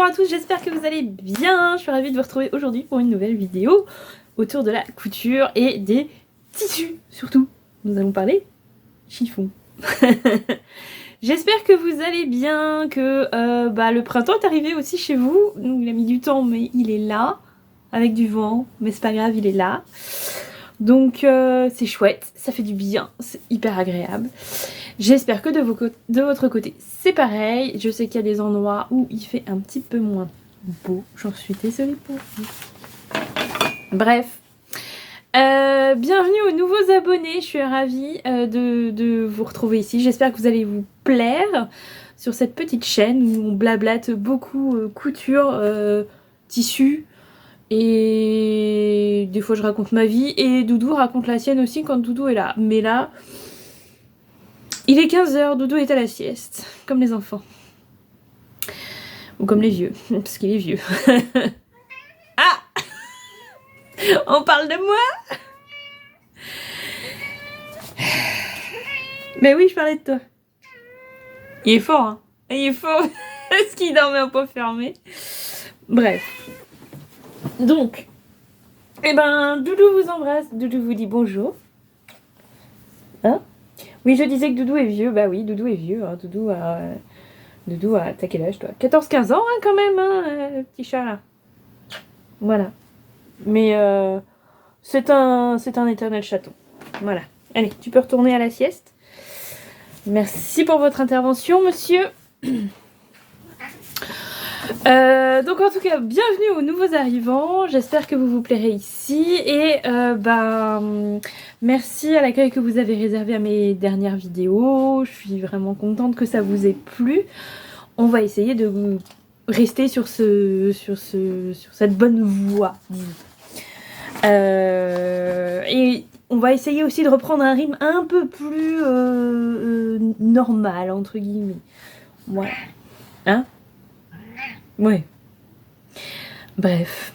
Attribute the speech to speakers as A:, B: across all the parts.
A: à tous, j'espère que vous allez bien. Je suis ravie de vous retrouver aujourd'hui pour une nouvelle vidéo autour de la couture et des tissus surtout. Nous allons parler chiffon. J'espère que vous allez bien, que le printemps est arrivé aussi chez vous. Donc, il a mis du temps mais il est là, avec du vent, mais c'est pas grave, il est là. Donc c'est chouette, ça fait du bien, c'est hyper agréable. J'espère que de votre côté c'est pareil. Je sais qu'il y a des endroits où il fait un petit peu moins beau, j'en suis désolée pour vous. Bref, bienvenue aux nouveaux abonnés, je suis ravie de vous retrouver ici. J'espère que vous allez vous plaire sur cette petite chaîne où on blablate beaucoup couture, tissu. Et des fois je raconte ma vie et Doudou raconte la sienne aussi quand Doudou est là. Mais là, il est 15h, Doudou est à la sieste, comme les enfants. Ou comme les vieux, parce qu'il est vieux. Ah, on parle de moi? Mais oui, je parlais de toi. Il est fort, hein. Il est fort, parce qu'il dormait en peau fermée. Bref. Donc, Doudou vous embrasse, Doudou vous dit bonjour. Hein? Oui, je disais que Doudou est vieux, bah oui, Doudou est vieux, hein. Doudou a, t'as quel âge toi? 14-15 ans hein, quand même, hein, petit chat là. Voilà. Mais c'est un éternel chaton. Voilà. Allez, tu peux retourner à la sieste. Merci pour votre intervention, monsieur. Donc en tout cas, bienvenue aux nouveaux arrivants, j'espère que vous vous plairez ici et merci à l'accueil que vous avez réservé à mes dernières vidéos, je suis vraiment contente que ça vous ait plu. On va essayer de rester sur cette bonne voie. Et on va essayer aussi de reprendre un rythme un peu plus normal, entre guillemets. Voilà. Hein? Ouais. Bref.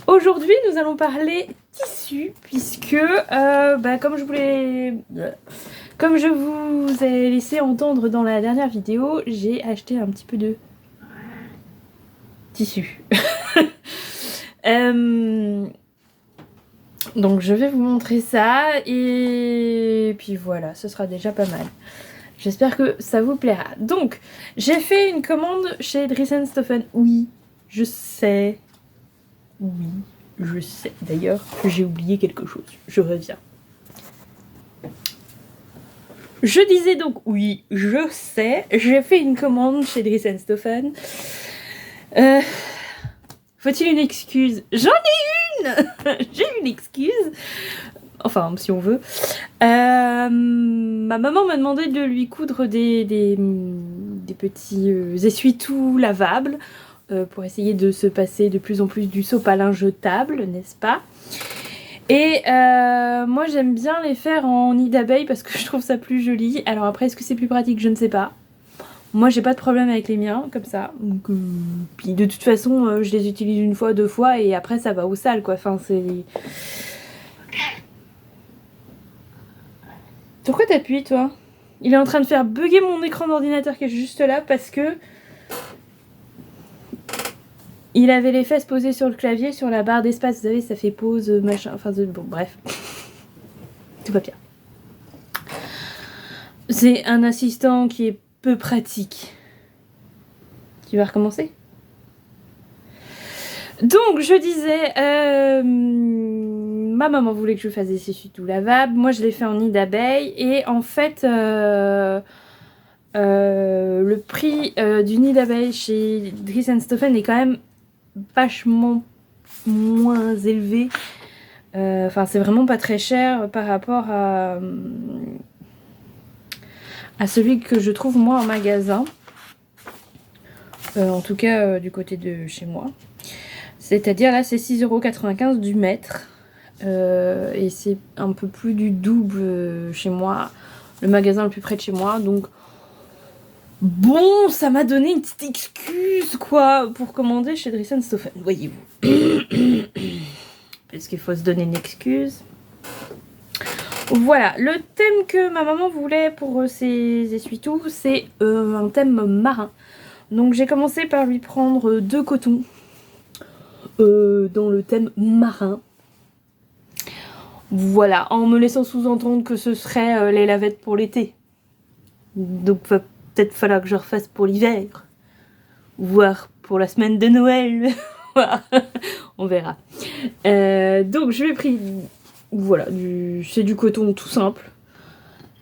A: Aujourd'hui, nous allons parler tissu, puisque, comme je vous ai laissé entendre dans la dernière vidéo, j'ai acheté un petit peu de tissu. Donc, je vais vous montrer ça, et puis voilà, ce sera déjà pas mal. J'espère que ça vous plaira. Donc, j'ai fait une commande chez Dries & Stoffen. Oui, je sais. Oui, je sais. D'ailleurs, j'ai oublié quelque chose. Je reviens. Je disais donc, oui, je sais. J'ai fait une commande chez Dries & Stoffen. Faut-il une excuse? J'en ai une. J'ai une excuse. Enfin, si on veut. Ma maman m'a demandé de lui coudre des petits essuie-tout lavables pour essayer de se passer de plus en plus du sopalin jetable, n'est-ce pas? Et moi, j'aime bien les faire en nid d'abeille parce que je trouve ça plus joli. Alors après, est-ce que c'est plus pratique? Je ne sais pas. Moi, j'ai pas de problème avec les miens, comme ça. Donc, puis de toute façon, je les utilise une fois, deux fois et après, ça va au sale, quoi. Enfin, c'est... Pourquoi t'appuies, toi? Il est en train de faire bugger mon écran d'ordinateur qui est juste là parce que il avait les fesses posées sur le clavier, sur la barre d'espace. Vous savez, ça fait pause, machin. Enfin, bon, bref. Tout va bien. C'est un assistant qui est peu pratique. Tu vas recommencer? Donc, je disais, ma maman voulait que je fasse des essuie-tout lavables. Moi, je l'ai fait en nid d'abeille. Et en fait, le prix du nid d'abeille chez Dries & Stoffen est quand même vachement moins élevé. Enfin, c'est vraiment pas très cher par rapport à celui que je trouve moi en magasin. En tout cas, du côté de chez moi. C'est-à-dire là, c'est 6,95 € du mètre. Et c'est un peu plus du double chez moi. Le magasin le plus près de chez moi. Donc, bon, ça m'a donné une petite excuse, quoi, pour commander chez Dries & Stoffen, voyez-vous. Parce qu'il faut se donner une excuse. Voilà, le thème que ma maman voulait pour ses essuie-tout, c'est un thème marin. Donc j'ai commencé par lui prendre 2 cotons dans le thème marin. Voilà, en me laissant sous-entendre que ce serait les lavettes pour l'été. Donc va peut-être falloir que je refasse pour l'hiver. Voire pour la semaine de Noël. On verra. Donc je lui ai pris, voilà, c'est du coton tout simple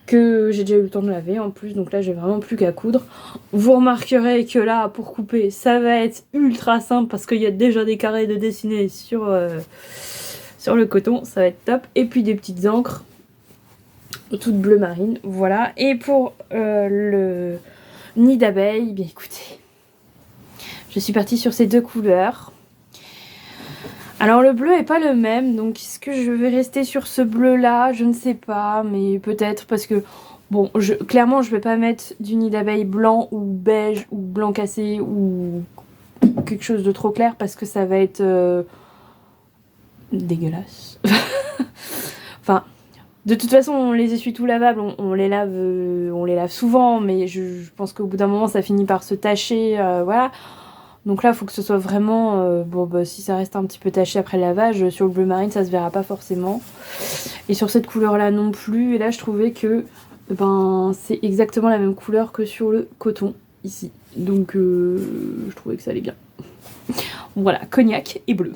A: que j'ai déjà eu le temps de laver en plus, donc là j'ai vraiment plus qu'à coudre. Vous remarquerez que là, pour couper, ça va être ultra simple parce qu'il y a déjà des carrés de dessiner sur le coton, ça va être top. Et puis des petites encres, toutes bleu marine, voilà. Et pour le nid d'abeille, bien écoutez, je suis partie sur ces 2 couleurs. Alors le bleu est pas le même, donc est-ce que je vais rester sur ce bleu là? Je ne sais pas, mais peut-être parce que, bon, clairement je vais pas mettre du nid d'abeille blanc ou beige ou blanc cassé ou quelque chose de trop clair parce que ça va être dégueulasse. Enfin, de toute façon on les essuie tout lavables, on les lave souvent, mais je pense qu'au bout d'un moment ça finit par se tacher, voilà. Donc là, il faut que ce soit vraiment... bon, bah, si ça reste un petit peu taché après le lavage, sur le bleu marine, ça se verra pas forcément. Et sur cette couleur-là non plus. Et là, je trouvais que c'est exactement la même couleur que sur le coton, ici. Donc, je trouvais que ça allait bien. Voilà, cognac et bleu.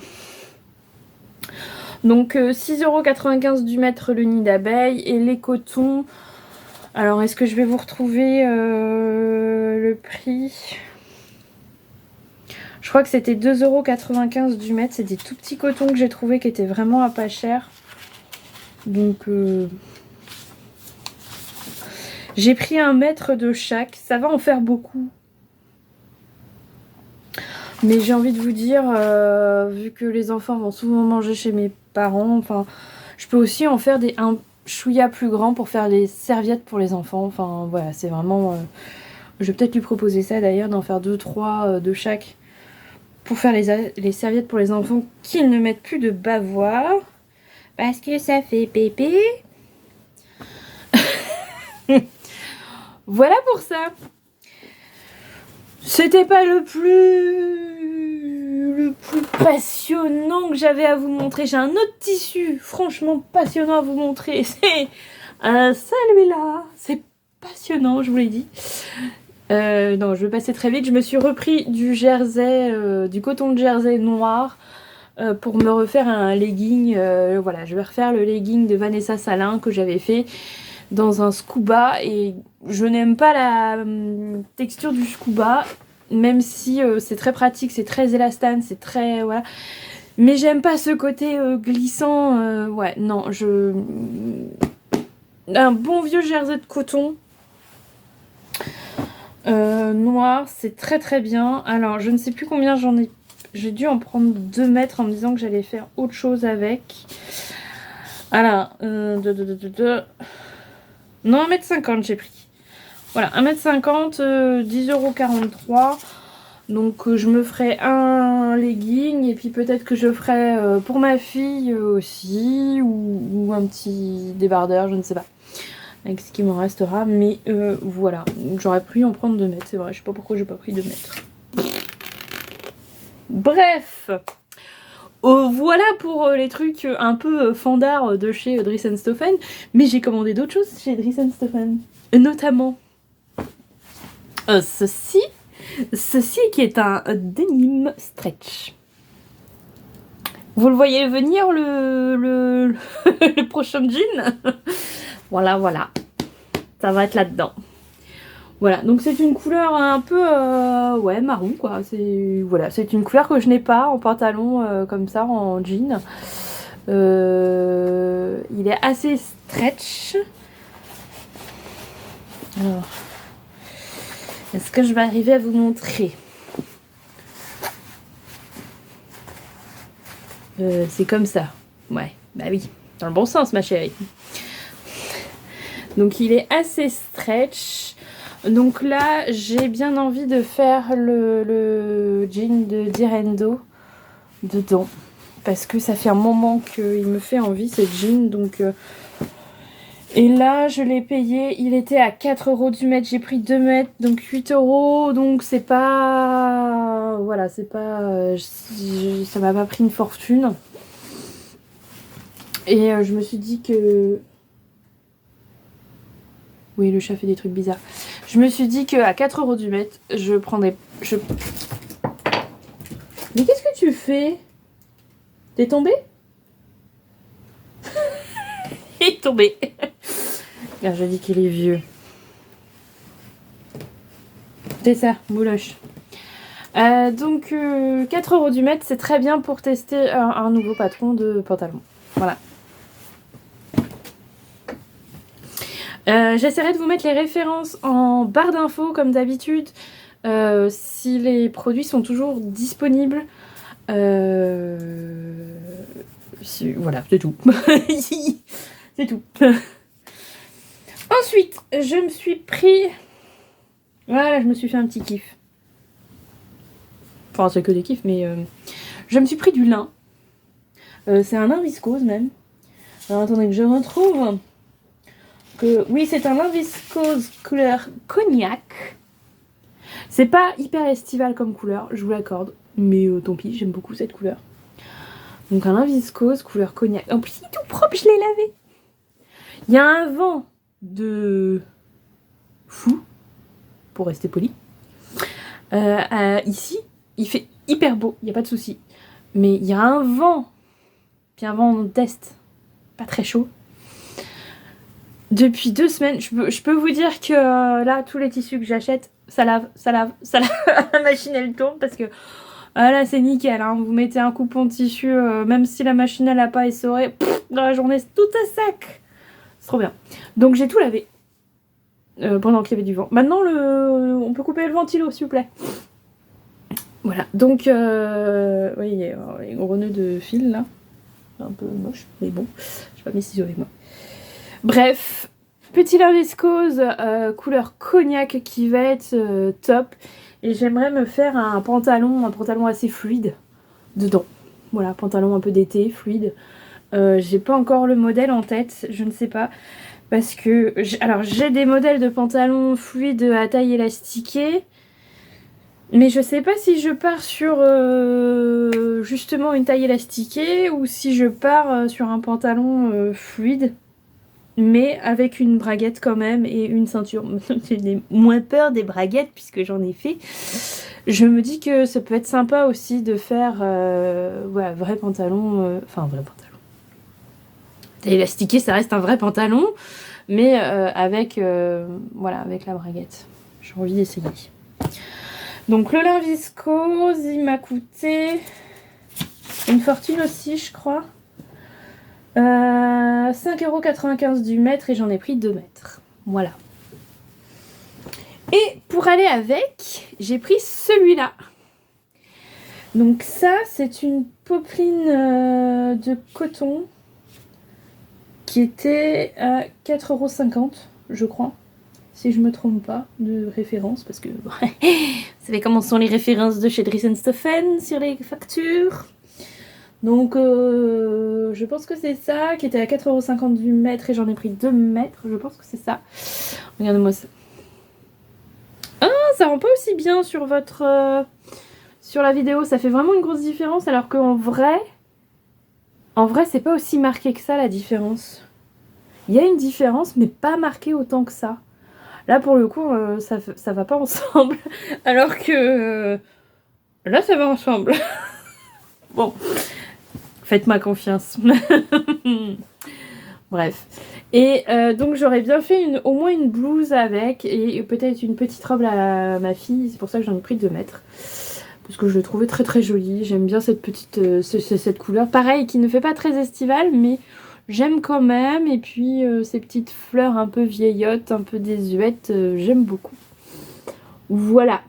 A: Donc, 6,95 € du mètre le nid d'abeille. Et les cotons... Alors, est-ce que je vais vous retrouver le prix ? Je crois que c'était 2,95 € du mètre. C'est des tout petits cotons que j'ai trouvé qui étaient vraiment à pas cher. Donc, j'ai pris 1 mètre de chaque. Ça va en faire beaucoup. Mais j'ai envie de vous dire, vu que les enfants vont souvent manger chez mes parents, enfin, je peux aussi en faire un chouïa plus grand pour faire des serviettes pour les enfants. Enfin, voilà, c'est vraiment... je vais peut-être lui proposer ça d'ailleurs, d'en faire 2-3 de chaque. Pour faire les serviettes pour les enfants qu'ils ne mettent plus de bavoir. Parce que ça fait pépé. Voilà pour ça. C'était pas le plus passionnant que j'avais à vous montrer. J'ai un autre tissu franchement passionnant à vous montrer. C'est celui-là. C'est passionnant, je vous l'ai dit. Non, je vais passer très vite. Je me suis repris du jersey, du coton de jersey noir pour me refaire un legging. Voilà, je vais refaire le legging de Vanessa Salin que j'avais fait dans un scuba. Et je n'aime pas la texture du scuba, même si c'est très pratique, c'est très élastane, c'est très... voilà. Mais j'aime pas ce côté glissant. Ouais, non, un bon vieux jersey de coton. Noir, c'est très très bien. Alors, je ne sais plus combien j'en ai. J'ai dû en prendre 2 mètres en me disant que j'allais faire autre chose avec. Alors, non, 1,50 m j'ai pris. Voilà, 1,50 m, 10,43 €. Donc, je me ferai un legging et puis peut-être que je ferai pour ma fille aussi ou un petit débardeur, je ne sais pas. Avec ce qui m'en restera, mais voilà, j'aurais pu en prendre 2 mètres, c'est vrai, je sais pas pourquoi j'ai pas pris 2 mètres. Bref, voilà pour les trucs un peu fandards de chez Dries & Stoffen, mais j'ai commandé d'autres choses chez Dries & Stoffen, notamment ceci qui est un denim stretch. Vous le voyez venir le prochain jean. Voilà, ça va être là-dedans. Voilà, donc c'est une couleur un peu, ouais, marron, quoi. Voilà, c'est une couleur que je n'ai pas en pantalon comme ça, en jean. Il est assez stretch. Alors, est-ce que je vais arriver à vous montrer? C'est comme ça. Ouais, bah oui, dans le bon sens, ma chérie. Donc il est assez stretch. Donc là, j'ai bien envie de faire le jean de Direndo dedans. Parce que ça fait un moment qu'il me fait envie, ce jean. Donc Et là, je l'ai payé, il était à 4 € du mètre, j'ai pris 2 mètres, donc 8 €, donc c'est pas... Voilà, c'est pas... ça m'a pas pris une fortune. Et je me suis dit que... Oui, le chat fait des trucs bizarres. Je me suis dit qu'à 4 € du mètre, je prendrais... Mais qu'est-ce que tu fais? T'es tombé? Il est tombé. Je dis qu'il est vieux. C'est ça, mouloche. Donc 4 € du mètre, c'est très bien pour tester un nouveau patron de pantalon. Voilà. J'essaierai de vous mettre les références en barre d'infos comme d'habitude. Si les produits sont toujours disponibles. Voilà, c'est tout. C'est tout. Ensuite, je me suis pris... Voilà, je me suis fait un petit kiff. Enfin, c'est que des kiffs, mais... Je me suis pris du lin. C'est un lin viscose, même. Alors, attendez que je retrouve... Oui, c'est un lin viscose couleur cognac. C'est pas hyper estival comme couleur, je vous l'accorde. Mais tant pis, j'aime beaucoup cette couleur. Donc un lin viscose couleur cognac. En plus, il est tout propre, je l'ai lavé. Il y a un vent de fou, pour rester poli. Ici, il fait hyper beau, il n'y a pas de souci. Mais il y a un vent, puis un vent d'est, pas très chaud. Depuis 2 semaines, je peux vous dire que là, tous les tissus que j'achète, ça lave. La machine, elle tourne parce que là, c'est nickel. Hein. Vous mettez un coupon de tissu, même si la machine, elle n'a pas essoré, dans la journée, c'est tout à sec. C'est trop bien. Donc, j'ai tout lavé pendant qu'il y avait du vent. Maintenant, on peut couper le ventilo, s'il vous plaît. Voilà. Donc, oui, il y a les gros nœuds de fil, là. Un peu moche, mais bon. Je pas mes ciseaux avec moi. Bref, petit lin viscose couleur cognac qui va être top. Et j'aimerais me faire un pantalon assez fluide dedans. Voilà, pantalon un peu d'été, fluide. J'ai pas encore le modèle en tête, je ne sais pas. Parce que, alors j'ai des modèles de pantalons fluides à taille élastiquée. Mais je sais pas si je pars sur justement une taille élastiquée ou si je pars sur un pantalon fluide. Mais avec une braguette quand même et une ceinture. J'ai moins peur des braguettes puisque j'en ai fait. Je me dis que ça peut être sympa aussi de faire voilà, vrai pantalon. Enfin, vrai pantalon. Élastiqué, ça reste un vrai pantalon. Mais avec, voilà, avec la braguette. J'ai envie d'essayer. Donc le lin viscose, il m'a coûté une fortune aussi, je crois. 5,95 € du mètre et j'en ai pris 2 mètres. Voilà. Et pour aller avec, j'ai pris celui-là. Donc ça, c'est une popeline de coton qui était à 4,50 €, je crois. Si je me trompe pas de référence, parce que vous savez comment sont les références de chez Dries & Stephen sur les factures. Donc je pense que c'est ça, qui était à 4,50 € du mètre et j'en ai pris 2 mètres, je pense que c'est ça. Regardez-moi ça. Ah, ça rend pas aussi bien sur votre sur la vidéo, ça fait vraiment une grosse différence alors qu'en vrai c'est pas aussi marqué que ça la différence. Il y a une différence mais pas marquée autant que ça. Là pour le coup ça va pas ensemble alors que là ça va ensemble. Bon. Faites-moi confiance. Bref. Et donc j'aurais bien fait au moins une blouse avec et peut-être une petite robe à ma fille. C'est pour ça que j'en ai pris 2 mètres. Parce que je le trouvais très très joli. J'aime bien cette petite cette couleur. Pareil, qui ne fait pas très estivale, mais j'aime quand même. Et puis ces petites fleurs un peu vieillottes, un peu désuètes, j'aime beaucoup. Voilà.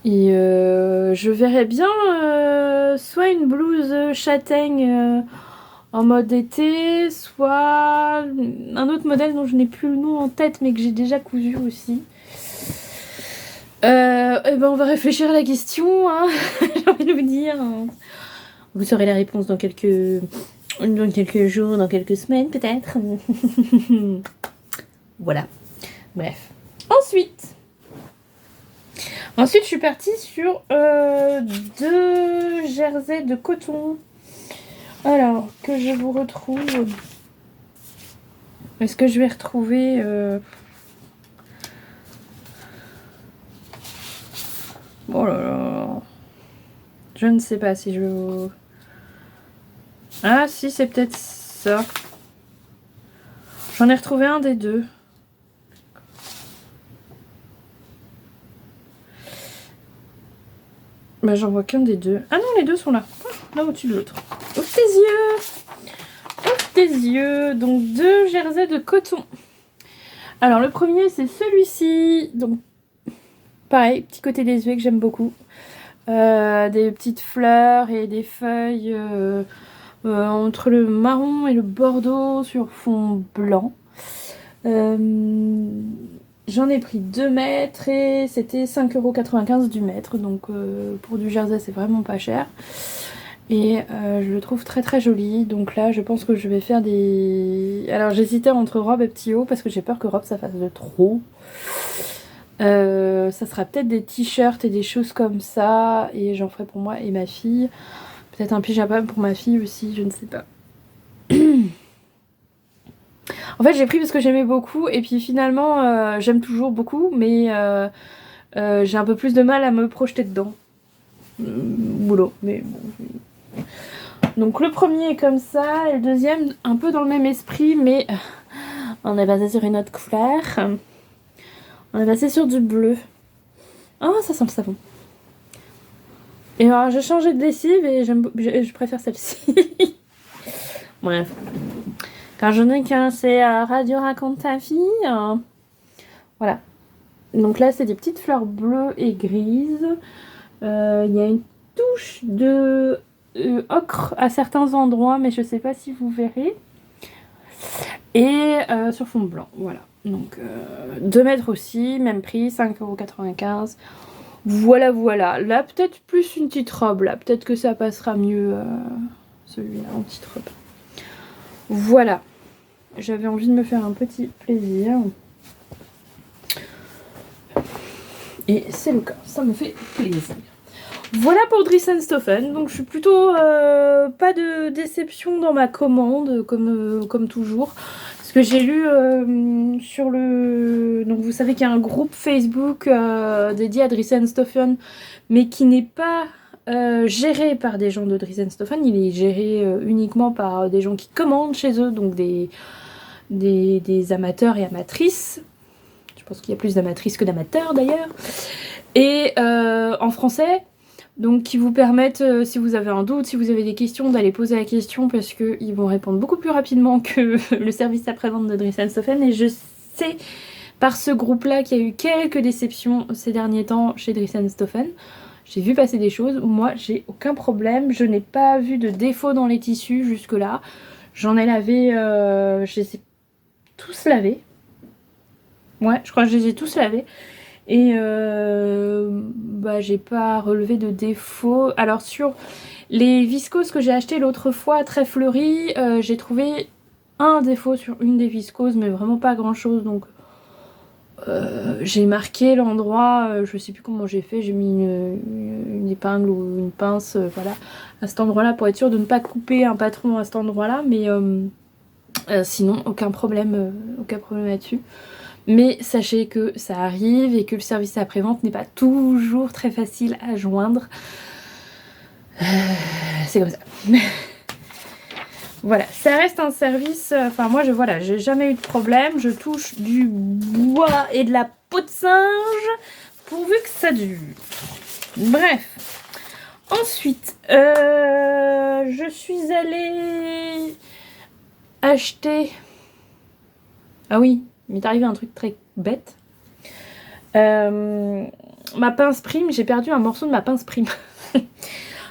A: Et je verrais bien soit une blouse châtaigne en mode été, soit un autre modèle dont je n'ai plus le nom en tête mais que j'ai déjà cousu aussi. Et ben on va réfléchir à la question, hein. J'ai envie de vous dire. Vous saurez la réponse dans quelques Dans quelques jours, dans quelques semaines peut-être. Voilà. Bref. Ensuite, je suis partie sur 2 jerseys de coton. Alors, que je vous retrouve. Est-ce que je vais retrouver... Oh là là. Je ne sais pas si je vais... Ah si, c'est peut-être ça. J'en ai retrouvé un des 2. Bah j'en vois qu'un des 2. Ah non, les 2 sont là. Là au-dessus de l'autre. Ouvre tes yeux. Ouvre tes yeux. Donc 2 jerseys de coton. Alors le premier c'est celui-ci. Donc pareil, petit côté désuet que j'aime beaucoup. Des petites fleurs et des feuilles entre le marron et le bordeaux sur fond blanc. J'en ai pris 2 mètres et c'était 5,95 € du mètre. Donc pour du jersey c'est vraiment pas cher. Et je le trouve très très joli. Donc là je pense que je vais faire des... Alors j'hésitais entre robe et petit haut parce que j'ai peur que robe ça fasse de trop. Ça sera peut-être des t-shirts et des choses comme ça. Et j'en ferai pour moi et ma fille. Peut-être un pyjama pour ma fille aussi, je ne sais pas. En fait j'ai pris parce que j'aimais beaucoup. Et puis finalement j'aime toujours beaucoup. Mais j'ai un peu plus de mal à me projeter dedans. Boulot. Mais bon. Donc le premier est comme ça. Et le deuxième un peu dans le même esprit. Mais on est basé sur une autre couleur. On est passé sur du bleu. Ah, ça sent le savon. Et alors, j'ai changé de lessive et je préfère celle-ci. Bref. Quand je n'ai qu'un, c'est Radio Raconte ta fille. Voilà. Donc là, c'est des petites fleurs bleues et grises. Il y a une touche de ocre à certains endroits, mais je ne sais pas si vous verrez. Et sur fond blanc, voilà. Donc 2 mètres aussi, même prix, 5,95 €. Voilà, voilà. Là, peut-être plus une petite robe. Là, peut-être que ça passera mieux celui-là en petite robe. Voilà. J'avais envie de me faire un petit plaisir. Et c'est le cas. Ça me fait plaisir. Voilà pour Dries & Stephen. Donc, je suis plutôt pas de déception dans ma commande, comme toujours. Parce que j'ai lu sur le... Donc, vous savez qu'il y a un groupe Facebook dédié à Dries & Stephen, mais qui n'est pas géré par des gens de Dries & Stephen. Il est géré uniquement par des gens qui commandent chez eux, donc des amateurs et amatrices. Je pense qu'il y a plus d'amatrices que d'amateurs d'ailleurs. Et en français... Donc qui vous permettent, si vous avez un doute, si vous avez des questions, d'aller poser la question parce qu'ils vont répondre beaucoup plus rapidement que le service après-vente de Dries & Stephen. Et je sais par ce groupe-là qu'il y a eu quelques déceptions ces derniers temps chez Dries & Stephen. J'ai vu passer des choses. Moi, j'ai aucun problème. Je n'ai pas vu de défaut dans les tissus jusque-là. J'en ai lavé, je les ai tous lavés. Ouais, je crois que je les ai tous lavés. Et j'ai pas relevé de défaut. Alors sur les viscoses que j'ai achetées l'autre fois très fleuries, j'ai trouvé un défaut sur une des viscoses, mais vraiment pas grand chose. Donc j'ai marqué l'endroit, je sais plus comment j'ai fait, j'ai mis une épingle ou une pince, voilà, à cet endroit là pour être sûr de ne pas couper un patron à cet endroit là. Mais sinon aucun problème là-dessus. Mais sachez que ça arrive et que le service après-vente n'est pas toujours très facile à joindre. C'est comme ça. Voilà, ça reste un service... Enfin, moi, j'ai jamais eu de problème. Je touche du bois et de la peau de singe pourvu que ça dure. Bref. Ensuite, je suis allée acheter... Ah oui, il m'est arrivé un truc très bête. Ma pince prime, j'ai perdu un morceau de ma pince prime.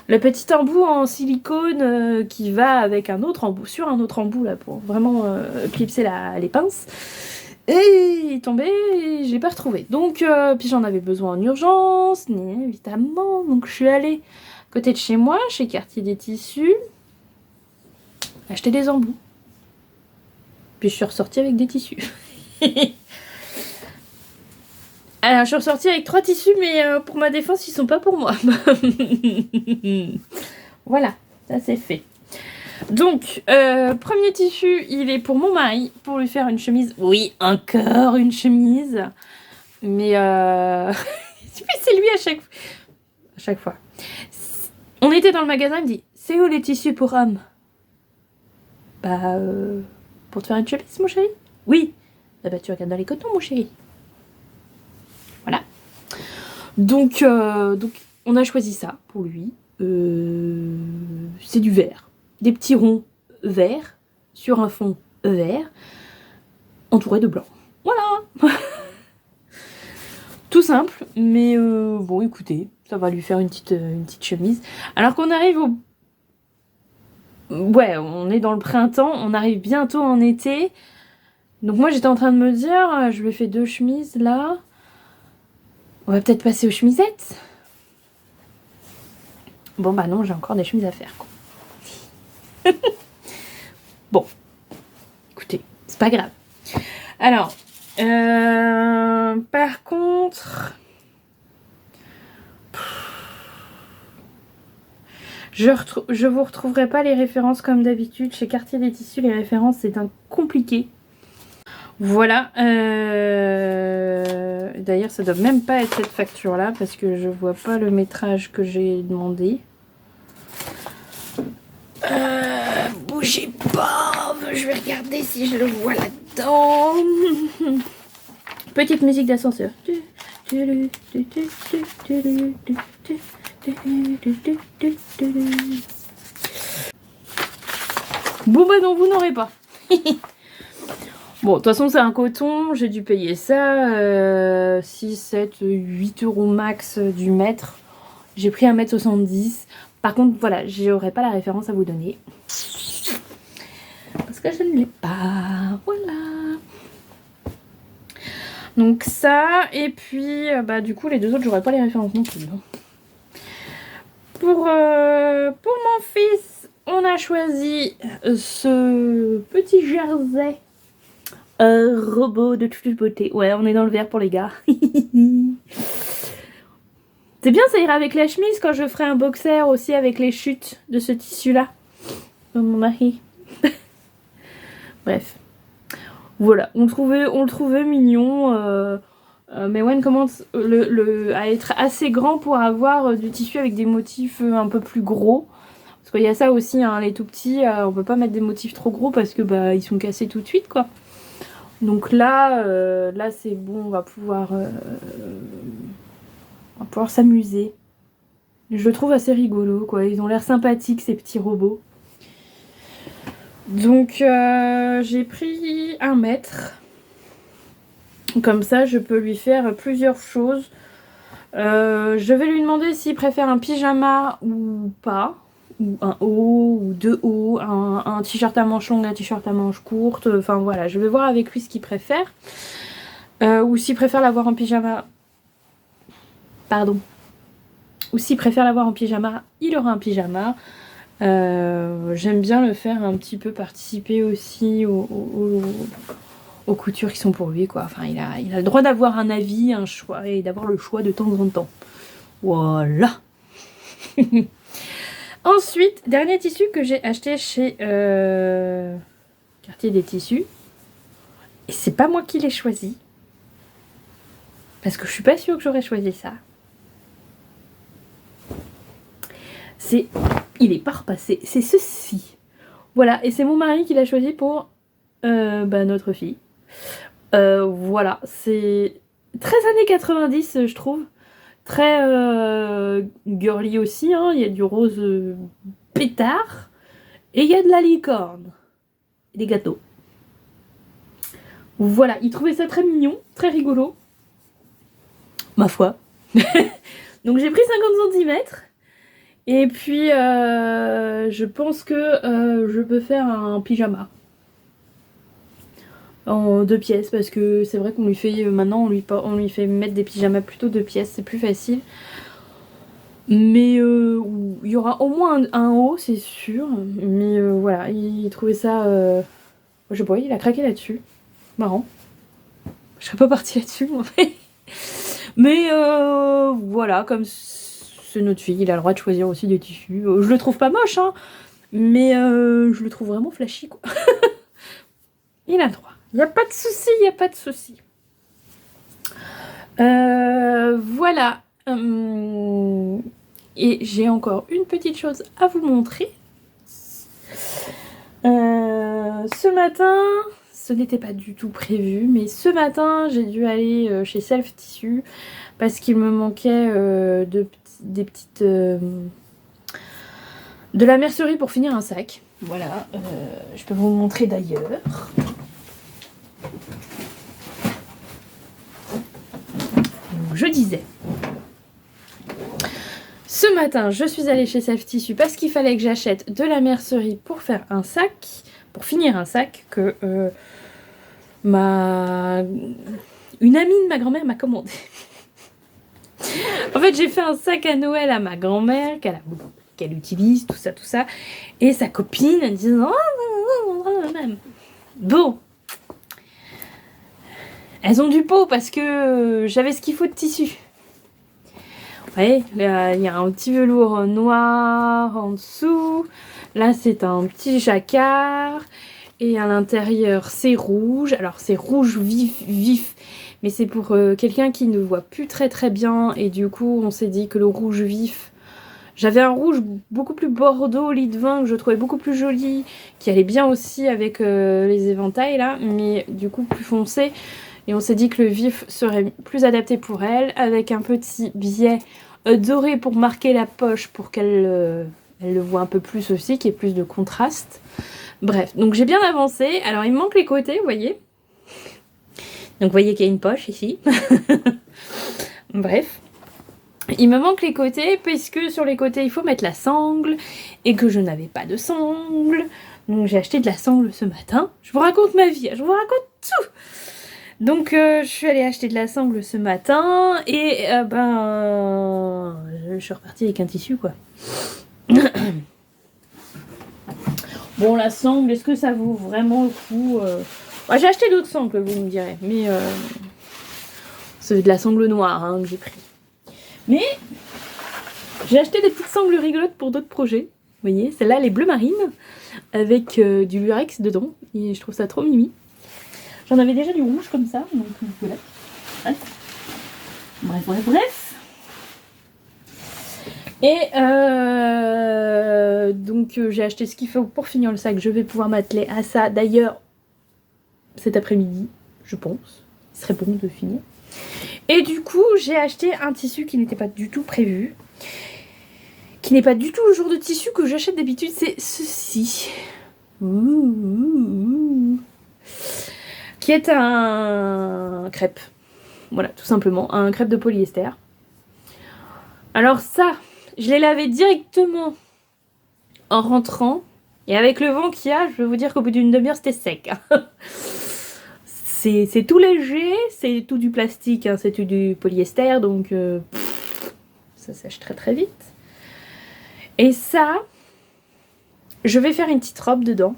A: Le petit embout en silicone qui va avec un autre embout, sur un autre embout là, pour vraiment clipser les pinces. Et il est tombé et je l'ai pas retrouvé. Donc, puis j'en avais besoin en urgence, évidemment. Donc je suis allée à côté de chez moi, chez Quartier des Tissus. acheter des embouts. Puis je suis ressortie avec des tissus. Alors, je suis ressortie avec 3 tissus, mais pour ma défense, ils sont pas pour moi. Voilà, ça c'est fait. Donc, premier tissu, il est pour mon mari, pour lui faire une chemise. Oui, encore une chemise. Mais c'est lui à chaque fois. On était dans le magasin, il me dit, c'est où les tissus pour hommes? Bah, pour te faire une chemise, mon chéri? Oui. Ah bah, tu regardes dans les cotons, mon chéri. Voilà. Donc, on a choisi ça pour lui. C'est du vert. Des petits ronds verts sur un fond vert, entouré de blanc. Voilà. Tout simple, mais bon, écoutez, ça va lui faire une petite chemise. Alors qu'on arrive au... Ouais, on est dans le printemps, on arrive bientôt en été. Donc moi, j'étais en train de me dire, je lui ai fait 2 chemises, là. On va peut-être passer aux chemisettes. Bon, bah non, j'ai encore des chemises à faire, quoi. Bon, écoutez, c'est pas grave. Alors, par contre... Je vous retrouverai pas les références comme d'habitude. Chez Cartier des Tissus, les références, c'est un compliqué. Voilà. D'ailleurs, ça doit même pas être cette facture-là parce que je vois pas le métrage que j'ai demandé. Bougez pas. Je vais regarder si je le vois là-dedans. Petite musique d'ascenseur. Bon bah non, vous n'aurez pas. Bon, de toute façon, c'est un coton. J'ai dû payer ça 6, 7, 8 euros max du mètre. J'ai pris 1,70 m. Par contre, voilà, j'aurais pas la référence à vous donner. Parce que je ne l'ai pas. Voilà. Donc ça, et puis, bah du coup, les 2 autres, j'aurais pas les références non plus. Pour mon fils, on a choisi ce petit jersey robot de toute beauté. Ouais, on est dans le vert pour les gars. C'est bien, ça ira avec la chemise quand je ferai un boxer aussi avec les chutes de ce tissu-là. Oh, mon mari. Bref. Voilà, on le trouvait mignon. Mais Wen commence à être assez grand pour avoir du tissu avec des motifs un peu plus gros. Parce qu'il y a ça aussi, hein, les tout petits, on peut pas mettre des motifs trop gros parce que bah ils sont cassés tout de suite, quoi. Donc là, là c'est bon, on va pouvoir s'amuser. Je le trouve assez rigolo, quoi. Ils ont l'air sympathiques, ces petits robots. Donc j'ai pris 1 mètre. Comme ça, je peux lui faire plusieurs choses. Je vais lui demander s'il préfère un pyjama ou pas. Ou un haut, ou 2 hauts, un t-shirt à manches longues, un t-shirt à manches courtes. Enfin voilà, je vais voir avec lui ce qu'il préfère. Ou s'il préfère l'avoir en pyjama. Pardon. Ou s'il préfère l'avoir en pyjama, il aura un pyjama. J'aime bien le faire un petit peu participer aussi aux coutures qui sont pour lui, quoi. Enfin, il a le droit d'avoir un avis, un choix, et d'avoir le choix de temps en temps. Voilà. Ensuite, dernier tissu que j'ai acheté chez Cartier des Tissus. Et c'est pas moi qui l'ai choisi. Parce que je suis pas sûre que j'aurais choisi ça. Il est pas repassé. C'est ceci. Voilà, et c'est mon mari qui l'a choisi pour notre fille. Voilà, c'est très années 90, je trouve. Très girly aussi, hein. Il y a du rose pétard. Et il y a de la licorne. Et des gâteaux. Voilà, il trouvait ça très mignon, très rigolo. Ma foi. Donc j'ai pris 50 cm. Et puis, je pense que je peux faire un pyjama. En 2 pièces, parce que c'est vrai qu'on lui fait maintenant, on lui fait mettre des pyjamas plutôt 2 pièces, c'est plus facile. Mais il y aura au moins un haut, c'est sûr. Mais voilà, il trouvait ça... je sais pas, il a craqué là-dessus. Marrant. Je serais pas partie là-dessus, moi. Mais voilà, comme c'est notre fille, il a le droit de choisir aussi des tissus. Je le trouve pas moche, hein. Mais je le trouve vraiment flashy, quoi. Il a le droit. Il n'y a pas de souci, il n'y a pas de souci. Voilà. Et j'ai encore une petite chose à vous montrer. Ce matin, ce n'était pas du tout prévu, mais ce matin, j'ai dû aller chez Self Tissu parce qu'il me manquait des petites... de la mercerie pour finir un sac. Voilà, je peux vous le montrer d'ailleurs. Je disais, ce matin, je suis allée chez Self Tissu parce qu'il fallait que j'achète de la mercerie pour faire un sac, pour finir un sac que une amie de ma grand-mère m'a commandé. En fait, j'ai fait un sac à Noël à ma grand-mère qu'elle utilise, tout ça, et sa copine en disant bon, elles ont du pot parce que j'avais ce qu'il faut de tissu. Vous voyez, il y a un petit velours noir en dessous. Là, c'est un petit jacquard. Et à l'intérieur, c'est rouge. Alors, c'est rouge vif. Mais c'est pour quelqu'un qui ne voit plus très bien. Et du coup, on s'est dit que le rouge vif... J'avais un rouge beaucoup plus bordeaux, lit de vin, que je trouvais beaucoup plus joli. Qui allait bien aussi avec les éventails, là. Mais du coup, plus foncé. Et on s'est dit que le vif serait plus adapté pour elle. Avec un petit biais doré pour marquer la poche. Pour qu'elle elle le voit un peu plus aussi. Qu'il y ait plus de contraste. Bref, donc j'ai bien avancé. Alors il me manque les côtés, vous voyez. Donc vous voyez qu'il y a une poche ici. Bref. Il me manque les côtés parce que sur les côtés il faut mettre la sangle. Et que je n'avais pas de sangle. Donc j'ai acheté de la sangle ce matin. Je vous raconte ma vie, je vous raconte tout. Donc je suis allée acheter de la sangle ce matin. Et je suis repartie avec un tissu quoi. Bon, la sangle, est-ce que ça vaut vraiment le coup j'ai acheté d'autres sangles, vous me direz. Mais c'est de la sangle noire hein, que j'ai pris. Mais j'ai acheté des petites sangles rigolotes pour d'autres projets. Vous voyez, celle-là, elle est bleu marine. Avec du lurex dedans. Et je trouve ça trop mimi. J'en avais déjà du rouge comme ça. Donc voilà. Bref. Et donc j'ai acheté ce qu'il faut pour finir le sac. Je vais pouvoir m'atteler à ça d'ailleurs cet après-midi, je pense. Il serait bon de finir. Et du coup j'ai acheté un tissu qui n'était pas du tout prévu. Qui n'est pas du tout le genre de tissu que j'achète d'habitude. C'est ceci. Qui est un crêpe. Voilà, tout simplement. Un crêpe de polyester. Alors ça... Je l'ai lavé directement en rentrant. Et avec le vent qu'il y a, je peux vous dire qu'au bout d'une demi-heure, c'était sec. C'est tout léger, c'est tout du plastique, hein, c'est tout du polyester, donc ça sèche très vite. Et ça, je vais faire une petite robe dedans.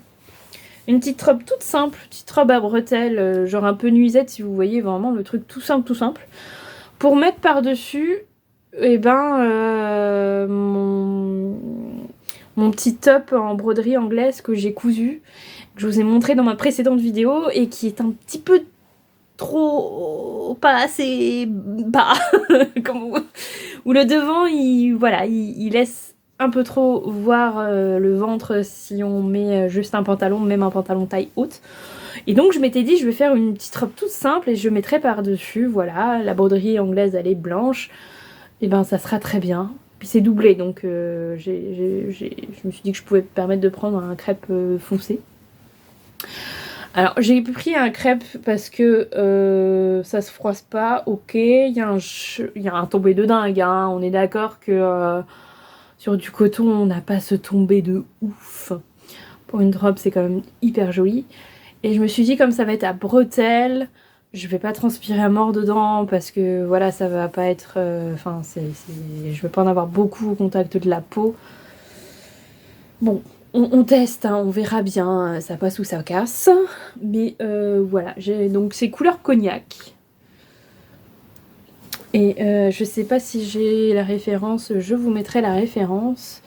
A: Une petite robe toute simple, petite robe à bretelles, genre un peu nuisette si vous voyez, vraiment le truc tout simple. Pour mettre par-dessus... mon petit top en broderie anglaise que j'ai cousu, que je vous ai montré dans ma précédente vidéo et qui est un petit peu trop pas assez bas où le devant il laisse un peu trop voir le ventre si on met juste un pantalon, même un pantalon taille haute. Et donc je m'étais dit je vais faire une petite robe toute simple et je mettrai par dessus, voilà, la broderie anglaise elle est blanche. Et ça sera très bien. Puis c'est doublé, donc je me suis dit que je pouvais me permettre de prendre un crêpe foncé. Alors j'ai pris un crêpe parce que ça se froisse pas, ok. Il y a un tombé de dingue, hein. On est d'accord que sur du coton on n'a pas ce tombé de ouf. Pour une robe c'est quand même hyper joli. Et je me suis dit comme ça va être à bretelles, Je vais pas transpirer à mort dedans parce que voilà, ça va pas être... Enfin, je vais pas en avoir beaucoup au contact de la peau. Bon, on teste, hein, on verra bien, ça passe ou ça casse. Mais voilà, donc c'est couleur cognac. Et je sais pas si j'ai la référence, je vous mettrai la référence.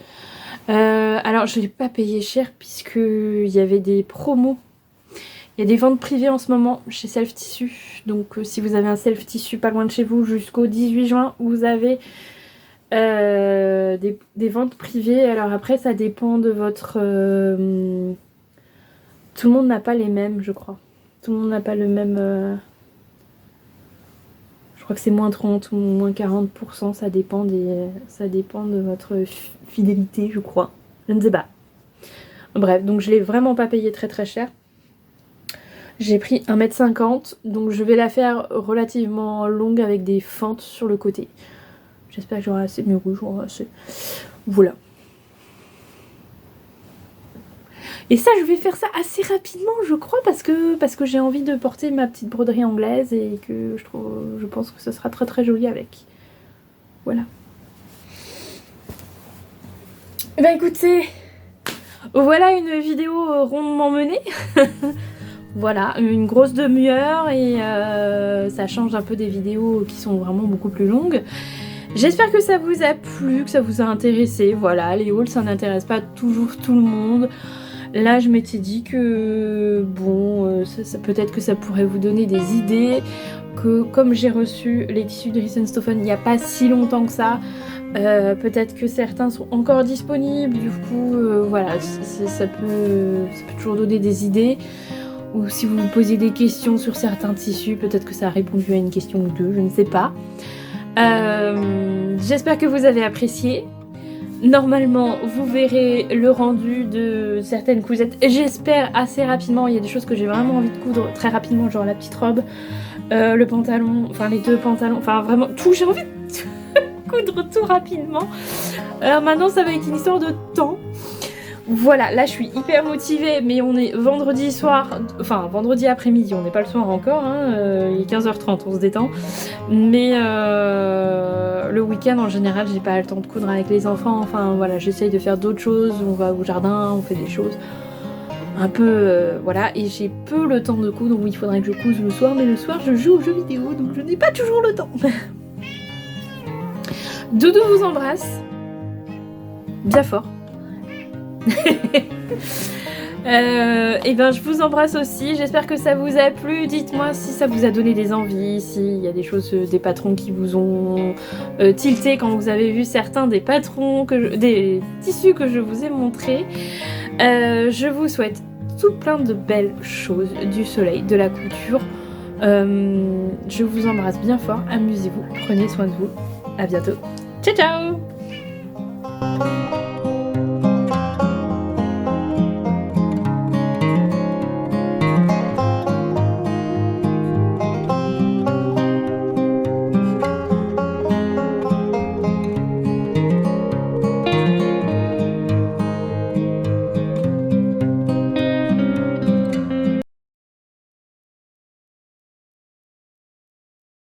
A: Alors je l'ai pas payé cher puisqu'il y avait des promos. Il y a des ventes privées en ce moment chez Self Tissu. Donc si vous avez un Self Tissu pas loin de chez vous jusqu'au 18 juin, vous avez des ventes privées. Alors après ça dépend de votre... Tout le monde n'a pas les mêmes, je crois. Tout le monde n'a pas le même... Je crois que c'est moins 30 ou moins 40%, ça dépend de votre fidélité, je crois. Je ne sais pas. Bref, donc je l'ai vraiment pas payé très très cher. J'ai pris 1,50 m, donc je vais la faire relativement longue avec des fentes sur le côté. J'espère que j'aurai assez, mais oui, j'aurai assez. Voilà. Et ça, je vais faire ça assez rapidement, je crois, parce que j'ai envie de porter ma petite broderie anglaise et que je pense que ce sera très très joli avec. Voilà. Bah écoutez, voilà une vidéo rondement menée. Voilà, une grosse demi-heure et ça change un peu des vidéos qui sont vraiment beaucoup plus longues. J'espère que ça vous a plu, que ça vous a intéressé. Voilà, les hauls, ça n'intéresse pas toujours tout le monde. Là, je m'étais dit que, bon, peut-être que ça pourrait vous donner des idées, que comme j'ai reçu les tissus de Riesen-Stofan il n'y a pas si longtemps que ça, peut-être que certains sont encore disponibles, du coup, voilà, ça peut toujours donner des idées. Ou si vous vous posez des questions sur certains tissus, peut-être que ça a répondu à une question ou deux, je ne sais pas. J'espère que vous avez apprécié. Normalement, vous verrez le rendu de certaines cousettes. J'espère assez rapidement. Il y a des choses que j'ai vraiment envie de coudre très rapidement, genre la petite robe, le pantalon, enfin les deux pantalons, enfin vraiment tout. J'ai envie de coudre tout rapidement. Alors maintenant, ça va être une histoire de temps. Voilà, là je suis hyper motivée, mais on est vendredi soir, enfin vendredi après-midi, on n'est pas le soir encore, hein, il est 15h30, on se détend. Mais le week-end en général, j'ai pas le temps de coudre avec les enfants, enfin voilà, j'essaye de faire d'autres choses, on va au jardin, on fait des choses un peu, voilà, et j'ai peu le temps de coudre, où il faudrait que je couse le soir, mais le soir je joue aux jeux vidéo, donc je n'ai pas toujours le temps. Doudou vous embrasse, bien fort. Et ben je vous embrasse aussi, j'espère que ça vous a plu, dites-moi si ça vous a donné des envies, s'il y a des choses, des patrons qui vous ont tilté quand vous avez vu certains des patrons, des tissus que je vous ai montrés. Je vous souhaite tout plein de belles choses, du soleil, de la couture. Je vous embrasse bien fort, amusez-vous, prenez soin de vous, à bientôt, ciao ciao.